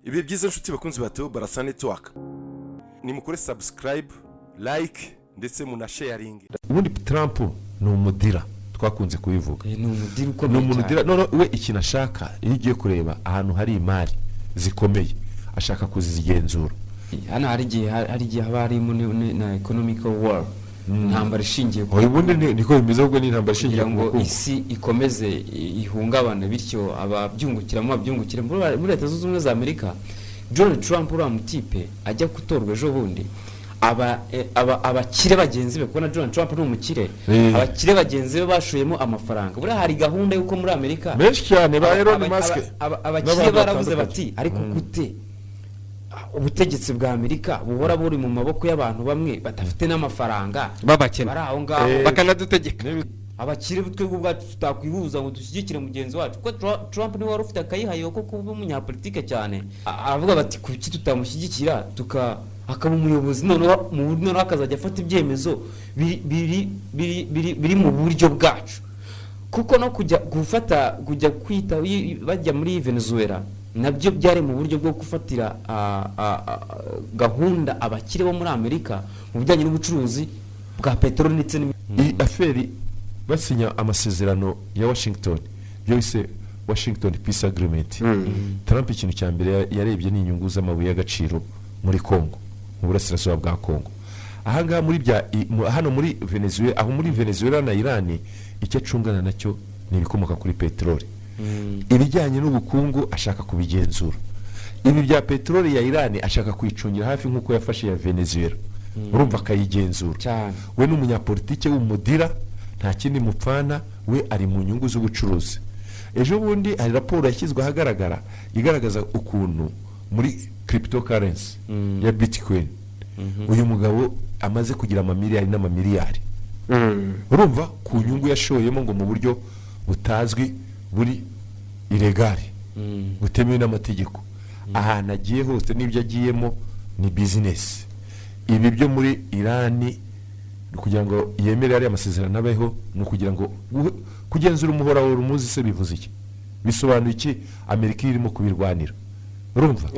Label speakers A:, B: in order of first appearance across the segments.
A: Ibi byiza nshuti bakunzi bateho Barasa Network. Ni mukore subscribe, like ndetse muna sharing.
B: Ubundi Trump ni umudira twakunze kubivuga.
C: Ni umudira ukomeye.
B: Ni umudira none we ikintu ashaka iyo ugiye kureba ahantu hari imari zikomeye ashaka kuzigenzura.
C: Hano hari igihe haba hari na economical war. Ntambara ishingiye
B: ku ubundi niko bimeze ubwo ni intambara ishingiye
C: ngo isi ikomeze ihungabana bityo ababyungukiramo muri Leta Zunze Ubumwe za Amerika. Donald Trump uriya mutipe ajya gutorwa ejo bundi abakire bagenzi be kubona Donald Trump ni umukire abakire bagenzi be bashoyemo amafaranga buriya hari gahunda yuko muri Amerika
B: menshi cyane ba Elon Musk
C: abakire baravuze bati ariko gute ubutegetsi bwa Amerika buhora buri mu maboko y'abantu bamwe batafite n'amafaranga
D: babakene
C: bari aho ngaho
D: bakanadutegeka
C: abakire twebwe ubwacu tutakwihuza ngo dushyigikire mugenzi wacu ko Trump niwe wari ufite akayihayo ko kuba umunyapolitike cyane aravuga bati kuki tutamushyigikira akaba umuyobozi noneho akazajya afata ibyemezo biri mu buryo bwacu kuko no kujya kwita bajya muri Venezuela nabyo byari mu buryo bwo gufatira gahunda abakire bo muri Amerika mu bijyanye n'ubucuruzi bwa peteroli ndetse
B: iyi aferi basinya amasezerano ya Washington byose Washington Peace Agreement. Trump ikintu cya mbere yarebye n'inyungu z'amabuye y'agaciro muri Congo mu burasirazuba bwa Congo ahangaha muri hano muri Venezuela aho muri Venezuela na Iran icyo acungana nacyo ni ibikomoka kuri peteroli. Ibijyanye n'ubukungu ashaka kubigenzura. Ibi bya peteroli ya Iran ashaka kwicungira hafi nkuko yafashe ya Venezuela. Urumva akayigenzura. We n'umunyapolitike w'umudira nta kindi mupfana we ari mu nyungu z'ubucuruzi. Ejo bundi hari raporo yashyizwe ahagaragara igaragaza ukuntu muri cryptocurrency ya Bitcoin uyu mugabo amaze kugira amamiliyari n'amamiliyari. Urumva ku nyungu yashoyemo ngo mu buryo butazwi buri ilegari butemewe n'amategeko. Ahantu agiye hose n'ibyo agiyemo ni business. Ibi byo muri Iran kugira ngo yemere ari amasezerano abeho no kugira ngo kugenzura umuhora wa rumuzi se bivuze iki bisobanuye iki Amerika irimo kubirwanira. Urumva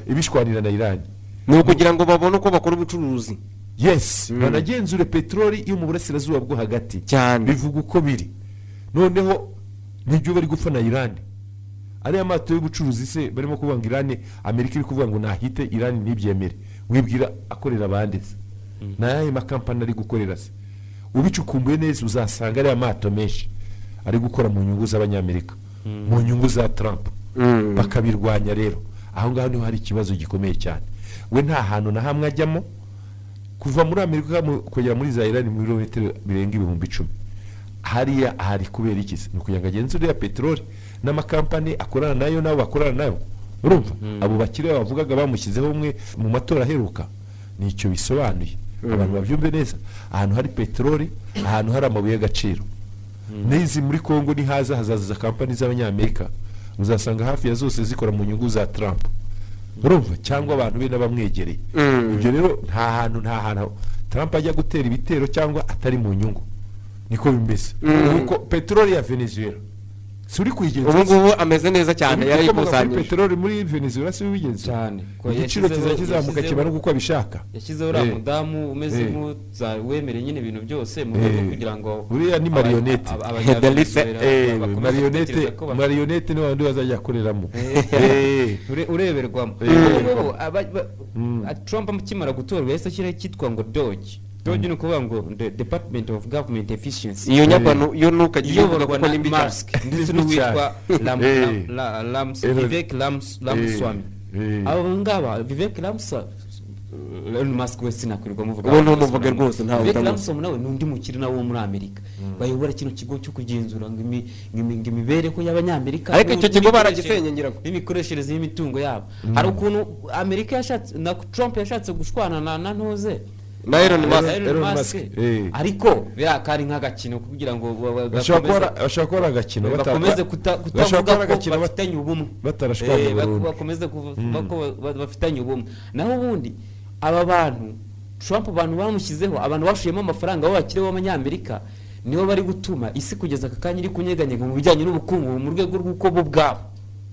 B: ibishwanira na Iran
D: ni kugira ngo babone uko bakora ubucuruzi.
B: Yes banagenzure petroli yo mu burasirazuba bwo hagati
D: cyane
B: bivuga uko biri. Noneho nibyo bari gufana Iran ari amato y'ubucuruzi se barimo kuvuga ngo Iran Amerika iri kuvuga ngo nahite Iran nibyemere wibwira akorera abanditse naye makampani ari gukorera se ubicukumbuye neza uzasanga ari amato menshi ari gukora mu nyungu z'abanyamerika mu nyungu za Trump bakabirwanya. Rero aho ngaho niho hari ikibazo gikomeye cyane. We nta hantu na hamwe ajyamo kuva muri Amerika kugera muri za Iran mu birometero birenga 10,000 hariya hari kubera iki ni kugira ngo agenzure ya peteroli n'amakampani akorana nayo nabo bakorana nayo. Urumva abo bakire bavugaga bamushyizeho umwe mu matora aheruka nicyo bisobanuye. Abantu babyumve neza ahantu hari peteroli ahantu hari amabuye y'agaciro n'izi muri Congo ni hazaza kampani z'abanyamerika uzasanga hafi ya zose zikora mu nyungu za Trump. Urumva cyangwa abantu be n'abamwegereye. Ibyo rero nta hantu Trump ajya gutera ibitero cyangwa atari mu nyungu niko bimeze. Uko peteroli ya Venezuela suri kuyigenzura
D: ubu ameze neza cyane yayikusanyije
B: peteroli muri Venezuela si bigenze
C: cyane
B: ko igiciro kizamuka kibara uko abishaka.
C: Yashyizeho uriya mudamu umeze nk'uzawemere nyine ibintu byose mu rwego kugira ngo
B: uriya ni marionette marionette ni wandi wazajya akoreramo
C: ureberwamo. Trump akimara gutorwa yahise ashyiraho icyitwa ngo Doge ni ukuvuga ngo the Department of Government Efficiency.
D: Iyo nyabano yo nukagiye kuvuga ko nimbi
C: Musk ndetse n'uwitwa Vivek Ramaswamy. Abo ngaba Vivek Ramaswamy Elon Musk we sinakwirwa muvuga
D: ubu numuvuga rwose ntawe
C: Vivek Ramaswamy nawe nundi mukiri nawo muri Amerika bayobora kino kigo cyo kugenzura ngo imibereho y'abanyamerika
D: ariko icyo kigo baragisenye ngirako
C: imikoreshereze y'imitungo yabo. Hari ukuntu Amerika yashatse na Trump yashatse gushwana na ntuze
D: na Elon Musk
C: ariko birakari nk'agakino kugira ngo
B: bashakora agakino
C: bakomeze kutavuga ko bafitanye ubumwe bakomeze kuvuga ko bafitanye ubumwe. Naho ubundi aba bantu Trump abantu bamushyizeho abantu bashuyemo amafaranga b'abakire b'abanyamerika nibo bari gutuma isi kugeza aka kanya iri kunyeganyega mu bijyanye n'ubukungu mu rwego rw'uko bo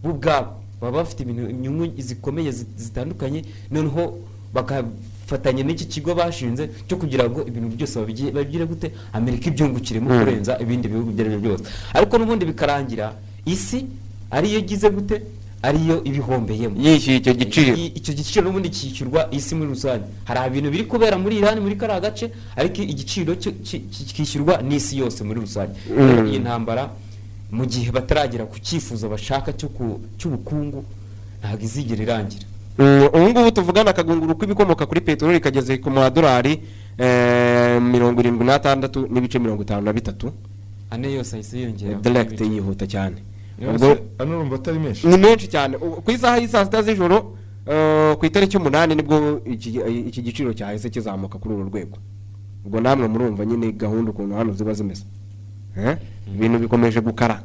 C: ubwabo baba bafite inyungu zikomeye zitandukanye, noneho bakafatanya n'iki kigo bashinze cyo kugira ngo ibintu byose babigire gute Amerika ibyungukiremo kurenza ibindi bihugu ibyo ari byo byose. Ariko n'ubundi bikarangira isi ariyo gize gute, ariyo ibihombeyemo
D: yishyuye icyo
C: giciro n'ubundi cyishyurwa isi muri rusange. Hari ibintu biri kubera muri Iran muri kariya gace, ariko igiciro kishyurwa n'isi yose muri rusange. Iyi ntambara mu gihe bataragera ku cyifuzo bashaka cy'ubukungu ntabwo izigera irangira.
D: ubu ngubu tuvugana akagunguru k'ibikomoka kuri peteroli kageze ku madolari 76.53
C: ane yose ahise yiyongera
D: direct yihuta cyane.
B: ano urumva atari menshi,
D: ni menshi cyane. Ku isaha y'isaa sita z'ijoro ku itariki 8 nibwo iki giciro cyahise kizamuka kuri uru rwego. Ubwo namwe murumva nyine gahunda ukuntu hano ziba zimeze, ibintu bikomeje gukara.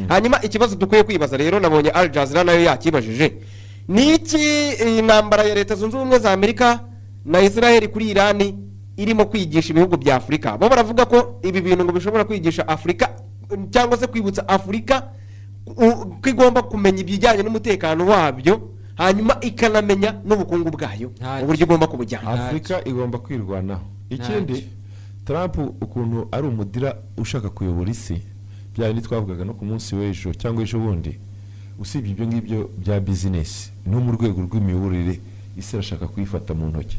D: Hanyuma ikibazo dukwiye kwibaza rero, nabonye Al Jazeera nayo yakibajije, ni iki intambara ya Leta Zunze Ubumwe za Amerika na Israel kuri Iran irimo kwigisha ibihugu bya Afurika. Bo baravuga ko ibi bintu ngo bishobora kwigisha Afurika cyangwa se kwibutsa Afurika ko igomba kumenya ibijyanye n'umutekano wabyo, hanyuma ikanamenya n'ubukungu bwayo uburyo igomba kubujyana.
B: Afurika igomba kwirwanaho. Ikindi Trump ukuntu ari umudira ushaka kuyobora isi, byari twavugaga no ku munsi w'ejo cyangwa ejo bundi, usibye ibyo ngibyo bya business no mu rwego rw'imiyoborere isi irashaka kuyifata mu ntoki.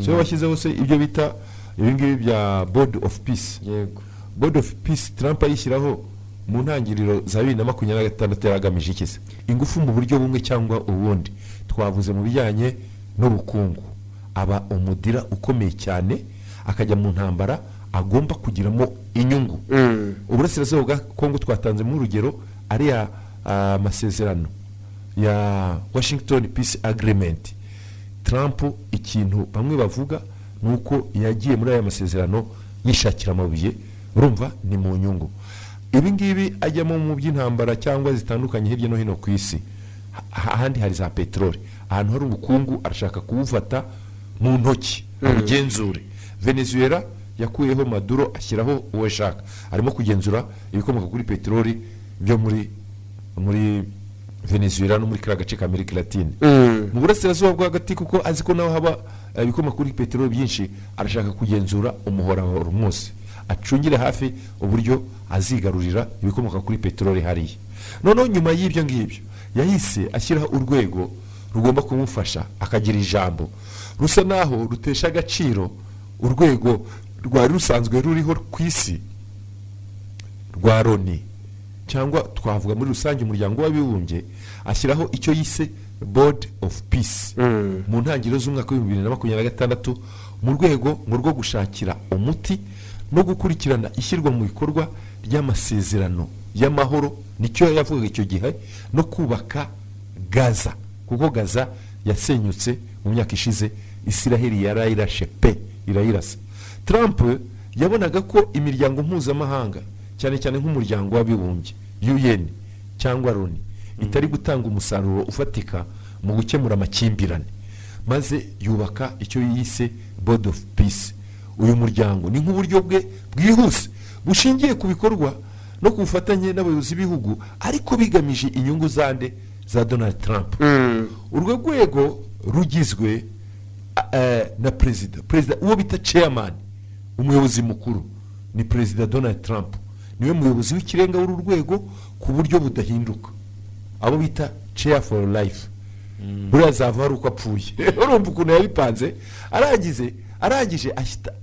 B: So bashyizeho se ibyo bita ibi ngibi bya Board of Peace.
C: Yego,
B: Board of Peace Trump ayishyiraho mu ntangiriro za 2026 yaragamije ikize ingufu mu buryo bumwe cyangwa ubundi. Twavuze mu bijyanye n'ubukungu, aba umudira ukomeye cyane, akajya mu ntambara agomba kugiramo inyungu. Uburasirazuba bwa Kongo twatanze mu rugero ariya amasezerano ya Washington Peace Agreement. Trump ikintu bamwe bavuga nuko yagiye muri aya masezerano yishakira amabuye, urumva ni mu nyungu. Ibi ngibi ajyamo mu by'intambara cyangwa zitandukanye hirya no hino ku isi. Ahandi hari za peteroli, ahantu hari ubukungu arashaka kubufata mu ntoki abugenzure. Venezuela yakuyeho Maduro ashyiraho uwo ashaka, arimo kugenzura ibikomoka kuri peteroli byo muri Venezuela no muri kiriya gace ka Amerika Latine. Mu burasirazuba bwo hagati kuko azi ko naho haba ibikomoka kuri peteroli byinshi, arashaka kugenzura umuhora wa Hormuz, acungire hafi uburyo azigarurira ibikomoka kuri peteroli hariya. Noneho nyuma y'ibyo ngibyo yahise ashyiraho urwego rugomba kumufasha akagira ijambo, rusa naho rutesha agaciro urwego rwari rusanzwe ruriho ku isi rwa Loni, cyangwa twavuga muri rusange umuryango w'abibumbye. Ashyiraho icyo yise Board of Peace mu ntangiriro z'umwaka wa 2026 mu rwego rwo gushakira umuti no gukurikirana ishyirwa mu bikorwa ry'amasezerano y'amahoro, nicyo yavuga icyo gihe, no kubaka Gaza, kuko Gaza yasenyutse mu myaka ishize, Isiraheli yarayirashe pe irayirasa. Trump yabonaga ko imiryango mpuzamahanga cyane cyane nk'umuryango w'abibumbye UN cyangwa Loni itari gutanga umusaruro ufatika mu gukemura amakimbirane, maze yubaka icyo yise Board of Peace. Uyu muryango ni nk'uburyo bwe bwihuse bushingiye ku bikorwa no ku bufatanye n'abayobozi b'ibihugu, ariko bigamije inyungu zande za Donald Trump. Urwo rwego rugizwe na perezida uwo bita chairman, umuyobozi mukuru ni perezida Donald Trump, niwe muyobozi w'ikirenga w'uru rwego ku buryo budahinduka, abo bita chair for life. Buriya azava hari uko apfuye. Urumva ukuntu yabipanze, arangije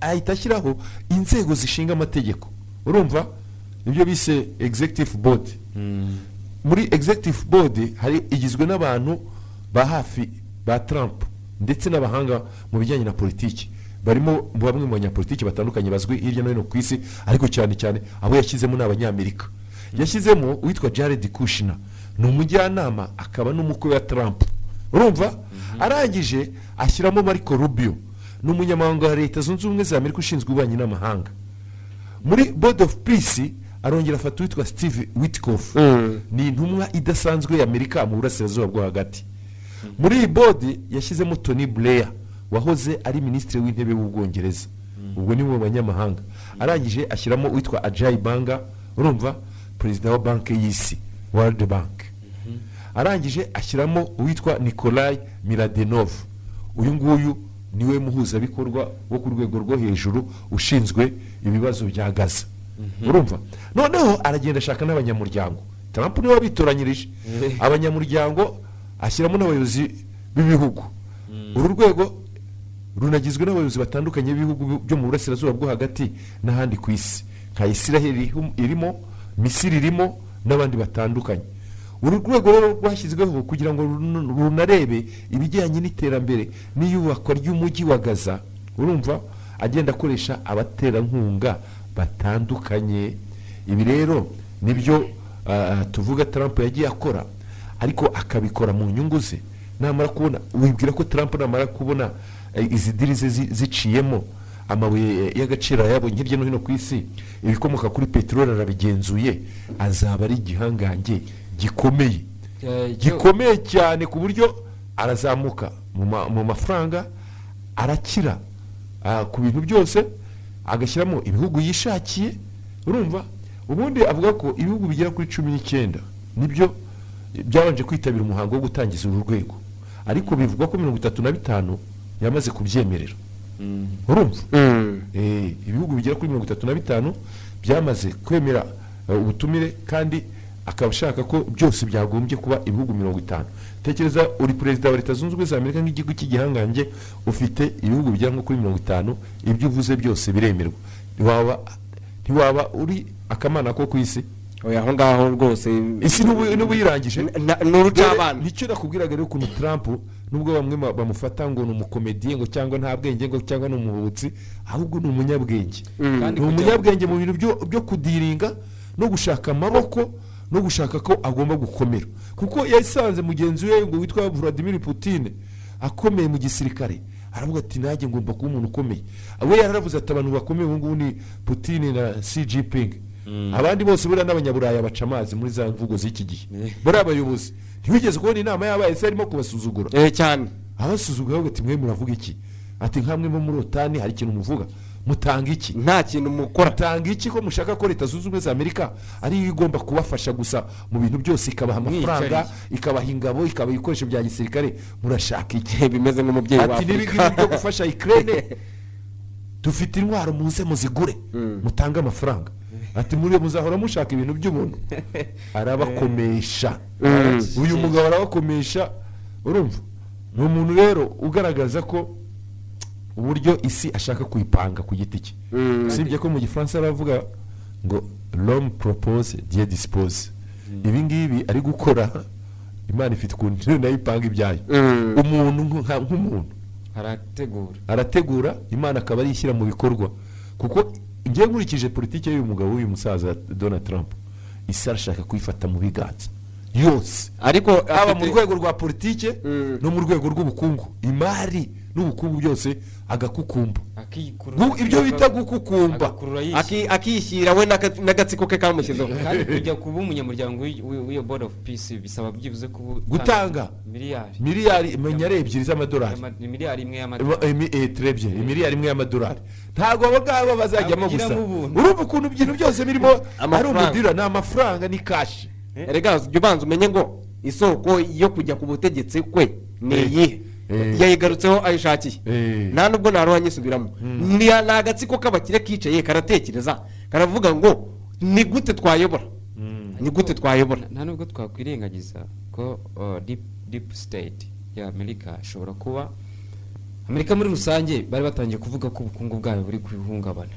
B: ahita ashyiraho inzego zishinga amategeko, urumva nibyo bise executive board. Muri executive board hari igizwe n'abantu ba hafi ba Trump ndetse n'abahanga mu bijyanye na politiki, barimo bamwe mu banyapolitiki batandukanye bazwi hirya no hino ku isi, ariko cyane cyane abo yashyizemo n'abanyamerika. Yashyizemo uwitwa Jared Kushner, ni umujyanama akaba n'umukwe wa Trump, urumva. Arangije ashyiramo Marco Rubio, ni umunyamabanga wa Leta Zunze Ubumwe za Amerika ushinzwe ububanyi n'amahanga. Muri Board of Peace arongera afata uwitwa Steve Witkoff, ni intumwa idasanzwe y'Amerika mu burasirazuba bwo hagati. Muri iyi board yashyizemo Tony Blair, wahoze ari minisitiri w'intebe w'Ubwongereza, ubwo ni mu banyamahanga. Arangije ashyiramo uwitwa Ajay Banga, urumva, perezida wa banki y'isi World Bank. arangije ashyiramo uwitwa Nikolai Miladenov. uyu nguyu niwe muhuzabikorwa wo ku rwego rwo hejuru ushinzwe ibibazo bya Gaza. urumva noneho aragenda ashaka n'abanyamuryango. Trump niwe wabitoranyirije abanyamuryango, ashyiramo n'abayobozi b'ibihugu. uru rwego runagizwe n'abayobozi batandukanye b'ibihugu byo mu burasirazuba bwo hagati n'ahandi ku isi, nka Israel irimo, Misiri irimo n'abandi batandukanye. uru rwego rero rwashyizweho kugira ngo runarebe ibijyanye n'iterambere n'iyubakwa ry'umujyi wa Gaza. urumva agenda akoresha abaterankunga batandukanye. ibi rero nibyo tuvuga Trump yagiye akora, ariko akabikora mu nyungu ze. namara kubona, wibwira ko Trump namara kubona izi diri ze ziciyemo, amabuye y'agaciro yabonye hirya no hino ku isi, ibikomoka kuri peteroli arabigenzuye, azaba ari igihangange gikomeye gikomeye cyane, ku buryo arazamuka mu mafaranga, arakira ku bintu byose, agashyiramo ibihugu yishakiye. urumva ubundi avuga ko ibihugu bigera kuri 19 nibyo byabanje kwitabira umuhango wo gutangiza uru rwego, ariko bivugwa ko 35 yamaze kubyemerera. urumva ibihugu bigera kuri 35 byamaze kwemera ubutumire, kandi akaba ashaka ko byose byagombye kuba ibihugu 50. tekereza uri perezida wa Leta Zunze Ubumwe za Amerika nk'igihugu cy'igihangange, ufite ibihugu bigera nko kuri 50, ibyo uvuze byose biremerwa. ntiwaba uri akamana ko ku isi.
D: oya aho ngaho rwose
B: isi n'ubuyirangije
D: n'urucabana.
B: nicyo nakubwiraga rero ukuntu Trump nubwo bamwe bamufata ngo ni umukomediye ngo cyangwa nta bwenge ngo cyangwa ni umubutsi, ahubwo ni umunyabwenge. ni umunyabwenge mu bintu byo kudiringa no gushaka amaboko no gushaka ko agomba gukomera, kuko yasanze mugenzi we ngo witwa Vladimir Putin akomeye mu gisirikare, aravuga ati nanjye ngomba kuba umuntu ukomeye. we yaravuze ati abantu bakomeye ubu ngubu ni Putin na Xi Jinping. abandi bose buriya n'abanyaburaya baca amazi muri za mvugo z'iki gihe. buriya abayobozi ntibigeze kubona inama yabaye se arimo kubasuzugura
D: cyane,
B: abasuzugura ati mwe muravuga iki? ati nkamwe bo muri otani hari ikintu muvuga, mutanga iki?
D: nta kintu mukora.
B: mutanga iki ko mushaka ko Leta Zunze Ubumwe za Amerika ariyo igomba kubafasha gusa mu bintu byose, ikabaha amafaranga, ikabaha ingabo, ikabaha ibikoresho bya gisirikare? murashaka iki?
D: bimeze nk'umubyeyi wa
B: Afurika. ati n'ibingibi byo gufasha Ukraine, dufite intwaro muze muzigure, mutange amafaranga. ati muri muzahora mushaka ibintu by'umuntu. arabakomesha. uyu mugabo arabakomesha. urumva ni umuntu rero ugaragaza ko uburyo isi ashaka kuyipanga ku giti cye. usibye ko mu gifaransa aravuga ngo l'homme propose Dieu dispose. ibi ngibi ari gukora Imana ifite ukuntu nayo ipanga ibyayo. umuntu nk'umuntu arategura, Imana akaba ari ishyira mu bikorwa. kuko ngiye nkurikije politiki y'uyu mugabo w'uyu musaza Donald Trump, isi arashaka kuyifata mu biganza yose,
D: ariko
B: haba mu rwego rwa politiki no mu rwego rw'ubukungu, imari n'ubukungu byose agakukumba. ibyo bita gukukumba,
D: akishyira we n'agatsiko ke kamushyizeho.
C: kandi kujya kuba umunyamuryango w'iyo board of peace bisaba byibuze
B: gutanga miliyari ebyiri z'amadolari,
C: miliyari imwe y'amadolari,
B: miliyari imwe y'amadolari. ntabwo abo ngabo bazajyamo gusa. urumva ukuntu ibintu byose birimo ari umudira, ni amafaranga, ni kashi.
D: erega jya ubanza umenye ngo isoko yo kujya ku butegetsi kwe ni iyihe, yayigarutseho ayishakiye. nta nubwo naruha nyisubiramo. ni agatsiko k'abakire kicaye karatekereza, karavuga ngo ni gute twayobora, ni gute twayobora.
C: nta nubwo twakwirengagiza ko deep state ya Amerika ishobora kuba, Amerika muri rusange bari batangiye kuvuga ko ubukungu bwayo buri kubihungabana.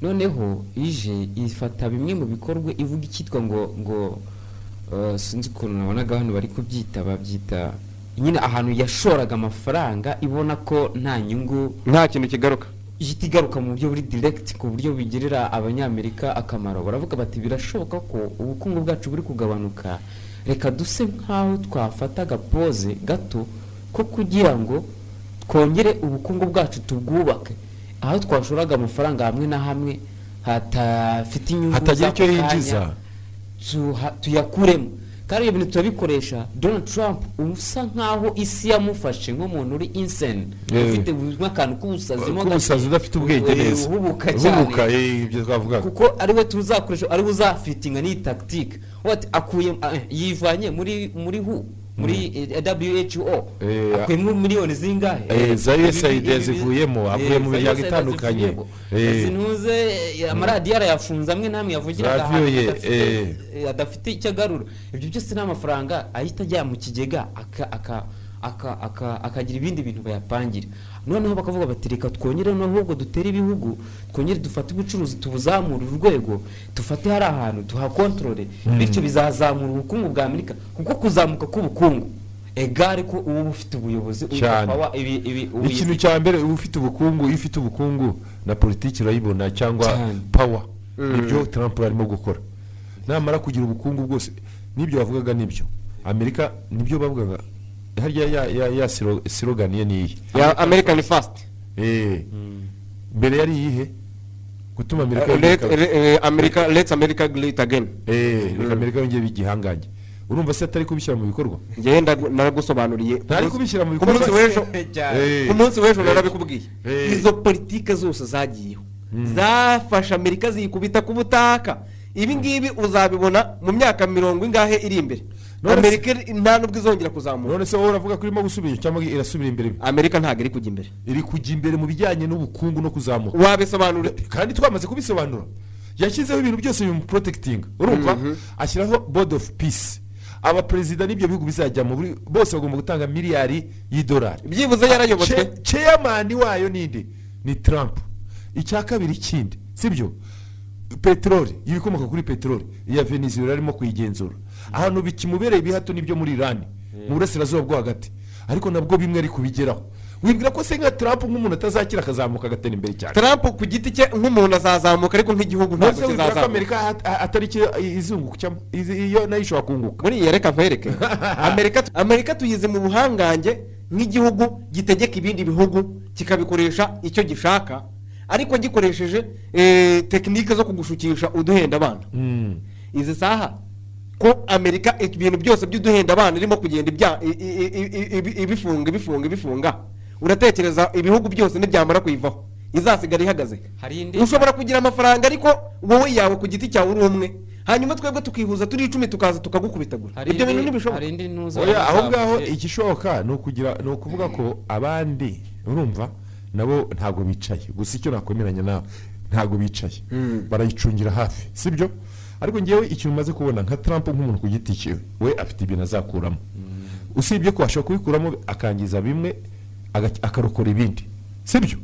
C: noneho ije ifata bimwe mu bikorwa, ivuga icyitwa ngo sinzi ukuntu nabonaga hano bari kubyita, babyita nyine ahantu yashoraga amafaranga ibona ko nta nyungu,
D: nta kintu kigaruka,
C: ihita igaruka mu buryo buri direct, ku buryo bigirira abanyamerika akamaro. baravuga bati birashoboka ko ubukungu bwacu buri kugabanuka, reka duse nk'aho twafata agapoze gato ko kugira ngo twongere ubukungu bwacu tubwubake, aho twashoraga amafaranga hamwe na hamwe hatafite inyungu,
B: hatagira icyo yinjiza,
C: tuyakuremo kandi ibyo bintu turabikoresha. Donald Trump usa nkaho isi yamufashe nk'umuntu uri insane ufite nk'akantu k'ubusazi
B: udafite ubwenge neza
C: uhubuka cyane
B: ibyo twavuga
C: kuko ariwe tuzakoresha ariwe uzafitinga n'iyi tactique akuye yivanye muri WHO akuyemo miliyoni zingahe
B: za USAID zivuyemo avuye mu miryango itandukanye
C: zinuze amaradiyo arayafunze amwe namwe yavugira adafite icyo agarura. Ibyo byose n'amafaranga ahita ajya mu kigega akagira ibindi bintu bayapangira. Noneho bakavuga bati reka twongere ahubwo dutere ibihugu twongere dufate ubucuruzi tubuzamura urwego dufate hari ahantu tuhakontorore bityo bizazamura ubukungu bwa Amerika kuko kuzamuka k'ubukungu egare ko ubu ufite ubuyobozi
B: ikintu cya mbere ubu ufite ubukungu iyo ufite ubukungu na politiki urayibona cyangwa power ibyo Trump arimo gukora namara kugira ubukungu bwose nibyo bavugaga nibyo Amerika nibyo bavugaga harya ya slogan ye ni
D: ya American First
B: mbere yari yihe gutuma
D: America let's America great again
B: Amerika yongeye bigihangaje. Urumva se atari kubishyira mu bikorwa
D: ngenda naragusobanuriye
B: ntari kubishyira mu bikorwa
D: ku munsi w'ejo narabikubwiye izo politike zose zagiyeho zafasha Amerika zikubita ku butaka. Ibi ngibi uzabibona mu myaka 40 ingahe iri imbere. Amerika nta nubwo izongera kuzamuka.
B: None se wowe uravuga ko irimo gusubira cyangwa irasubira imbere?
D: Amerika ntago iri kujya imbere.
B: Iri kujya imbere mu bijyanye n'ubukungu no kuzamuka.
D: Wabisobanura
B: kandi twamaze kubisobanura. Yashyizeho ibintu byose bimu protecting. Urumva ashyiraho board of peace. Aba president n'ibyo bihugu bizajya mu bose bagomba gutanga miliyari y'idolari.
D: Byibuze yarayobotse.
B: Chairman wayo ninde? Ni Trump. Icya kabiri kindi, sibyo? Petroli ibikomoka kuri petroli ya Venezuela arimo kuyigenzura ahantu bikimubereye bihato nibyo muri Iran mu burasirazuba bwo hagati ariko nabwo bimwe ari kubigeraho. Wibwira ko se nka Trump nk'umuntu atazakira akazamuka agatera imbere cyane?
D: Trump ku giti cye nk'umuntu azazamuka ariko nk'igihugu ntabwo kizazamuka.
B: Amerika atari izunguka cyangwa iyo nayo ishobora kunguka.
D: Muri yereka mpereke Amerika tuyize mu buhangange nk'igihugu gitegeka ibindi bihugu kikabikoresha icyo gishaka ariko gikoresheje tekinike zo kugushukisha uduhenda abana. Izi saha ko Amerika ibintu byose by'uduhenda abana irimo kugenda ibifunga uratekereza ibihugu byose n'ibyamara kuyivaho izasigara ihagaze. Ushobora kugira amafaranga ariko wowe yawe ku giti cyawe uri umwe hanyuma twebwe tukihuza turi 10 tukaza tukagukubitagura. Ibyo bintu nibishoboka.
B: Oya aho ngaho igishoboka no kuvuga ko abandi urumva nabo ntago bicaye gusa icyo nakwemeranya nawe ntago bicaye barayicungira hafi sibyo ariko ngewe ikintu maze kubona nka Trump nk'umuntu ku giti cye we afite ibintu azakuramo usibye ko ashobora kubikuramo akangiza bimwe akarokora ibindi sibyo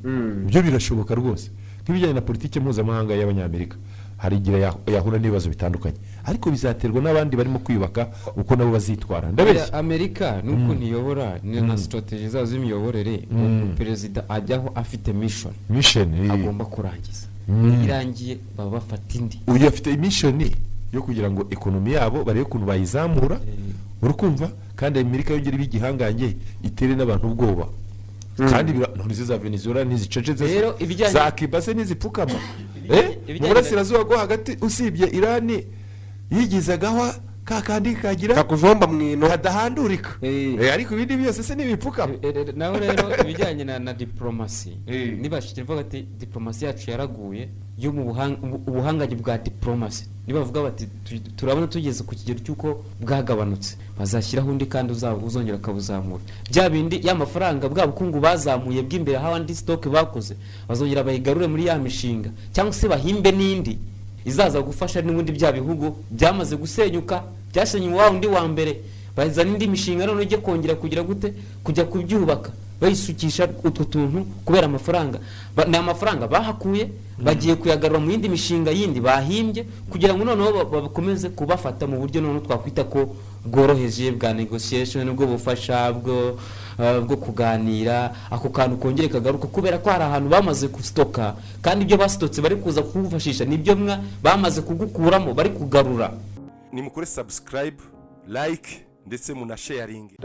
B: ibyo birashoboka rwose nk'ibijyanye na politike mpuzamahanga y'abanyamerika hari igihe yahura n'ibibazo bitandukanye ariko bizaterwa n'abandi barimo kwiyubaka uko nabo bazitwara.
C: Ndabeshya Amerika nuko niyobora na strategy zazo z'imiyoborere perezida ajyaho afite mission agomba kurangiza irangiye baba bafata indi
B: uyu afite mission yo kugira ngo ekonomi yabo barebe kuntu bayizamura urukumva kandi Amerika yongera ibigihangange itere n'abantu ubwoba kandi none za Venezuela n'izicece za Cuba se n'izipfukama mu burasirazuba bwo hagati usibye Iran yigizagaho kakandi kagira
D: kakujomba mwino
B: kadahandurika ariko ibindi byose se n'ibipfukama.
C: Naho rero ibijyanye na diplomasi nibashikira vuga ati diplomasi yacu yaraguye yo mu ubuhangaje bwa diplomasi nibavuga bati turabona tugeze ku kigero cyuko bwagabanutse bazashyiraho undi kandi uzongera kabuzamura bya bindi y'amafaranga bwa bukungu bazamuye bw'imbere hawandi stock bakoze bazongera bayigarure muri ya mishinga cyangwa se bahimbe n'indi izaza gufasha n'ubundi bya bihugu byamaze gusenyuka byashenye wa undi wa mbere bazana indi mishinga none ujye kongera kugira gute kujya kubyubaka bayisukisha utwo tuntu kubera amafaranga n'amafaranga bahakuye bagiye kuyagarura mu yindi mishinga yindi bahimbye kugira ngo noneho bakomeze kubafata mu buryo none twakwita ko bworoheje bwa negotiation bwo bufasha bwo kuganira ako kantu kongere kagaruka kubera ko hari ahantu bamaze gustoka kandi ibyo bastotse bari kuza kufashisha nibyo bamaze kugukuramo bari kugarura.
A: Ni mukore subscribe like ndetse muna sharing.